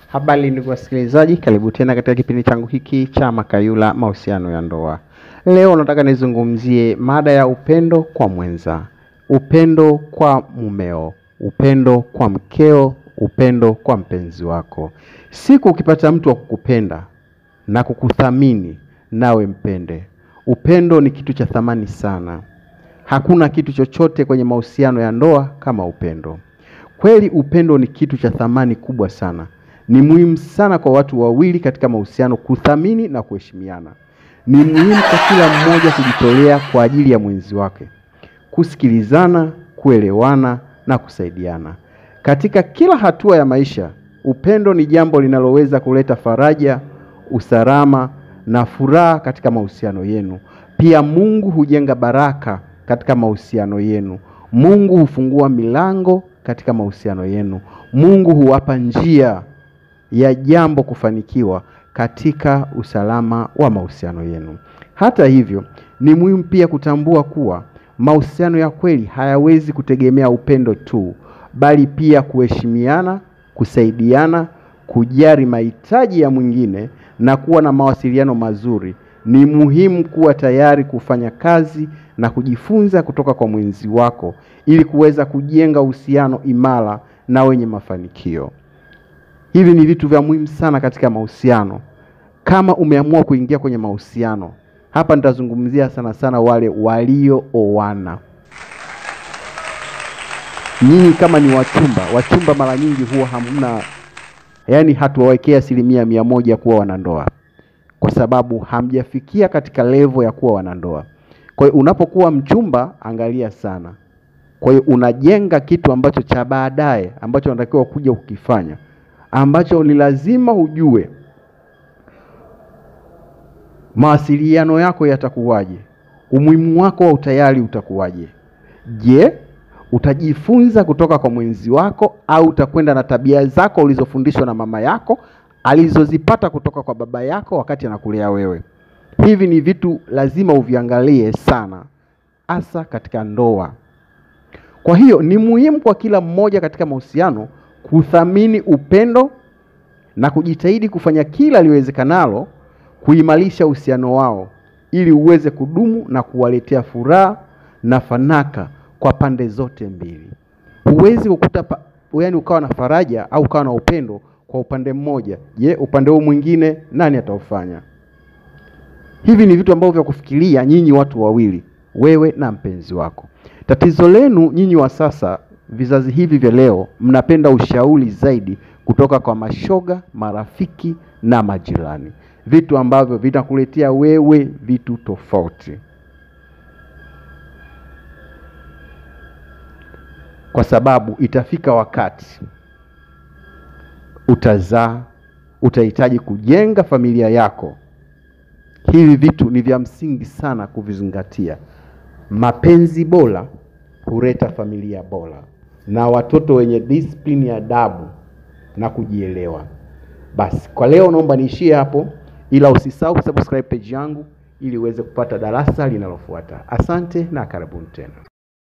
Habari ndugu wasikilizaji, karibu tena katika kipindi changu hiki cha Makayula mahusiano ya ndoa. Leo nataka nizungumzie mada ya upendo kwa mwenza, upendo kwa mumeo, upendo kwa mkeo, upendo kwa mpenzi wako. Siku ukipata mtu wa kukupenda na kukuthamini, nawe mpende. Upendo ni kitu cha thamani sana. Hakuna kitu chochote kwenye mahusiano ya ndoa kama upendo. Kweli upendo ni kitu cha thamani kubwa sana. Ni muhimu sana kwa watu wawili katika mahusiano kuthamini na kuheshimiana. Ni muhimu kwa kila mmoja kujitolea kwa ajili ya mwenzi wake, kusikilizana, kuelewana na kusaidiana. Katika kila hatua ya maisha, upendo ni jambo linaloweza kuleta faraja, usalama na furaha katika mahusiano yenu. Pia Mungu hujenga baraka katika mahusiano yenu. Mungu hufungua milango katika mahusiano yenu. Mungu huwapa njia ya jambo kufanikiwa katika usalama wa mahusiano yenu. Hata hivyo, ni muhimu pia kutambua kuwa mahusiano ya kweli hayawezi kutegemea upendo tu, bali pia kuheshimiana, kusaidiana, kujali mahitaji ya mwingine na kuwa na mawasiliano mazuri. Ni muhimu kuwa tayari kufanya kazi na kujifunza kutoka kwa mwenzi wako ili kuweza kujenga uhusiano imara na wenye mafanikio. Hivi ni vitu vya muhimu sana katika mahusiano. Kama umeamua kuingia kwenye mahusiano, hapa nitazungumzia sana sana wale waliooana. Nyinyi kama ni wachumba mara nyingi huwa hamna, hatuwawekea 100% kuwa wanandoa, kwa sababu hamjafikia katika level ya kuwa wanandoa. Kwa hiyo unapokuwa mchumba, angalia sana. Kwa hiyo unajenga kitu ambacho cha baadaye ambacho unatakiwa kuja kukifanya, ambacho ni lazima ujue mawasiliano yako yatakuwaje, umuhimu wako wa utayari utakuwaje. Je, utajifunza kutoka kwa mwenzi wako au utakwenda na tabia zako ulizofundishwa na mama yako, alizozipata kutoka kwa baba yako wakati anakulea wewe? Hivi ni vitu lazima uviangalie sana, hasa katika ndoa. Kwa hiyo ni muhimu kwa kila mmoja katika mahusiano kuthamini upendo na kujitahidi kufanya kila liwezekanalo kuimarisha uhusiano wao ili uweze kudumu na kuwaletea furaha na fanaka kwa pande zote mbili. Huwezi ukawa na faraja au ukawa na upendo kwa upande mmoja. Je, upande huu mwingine nani ataufanya? Hivi ni vitu ambavyo vya kufikiria nyinyi watu wawili, wewe na mpenzi wako. Tatizo lenu nyinyi wa sasa, vizazi hivi vya leo, mnapenda ushauri zaidi kutoka kwa mashoga, marafiki na majirani. Vitu ambavyo vitakuletea wewe vitu tofauti. Kwa sababu itafika wakati utazaa, utahitaji kujenga familia yako. Hivi vitu ni vya msingi sana kuvizingatia. Mapenzi bora huleta familia bora na watoto wenye discipline ya adabu na kujielewa. Basi kwa leo naomba niishie hapo, ila usisahau subscribe page yangu ili uweze kupata darasa linalofuata. Asante na karibuni tena.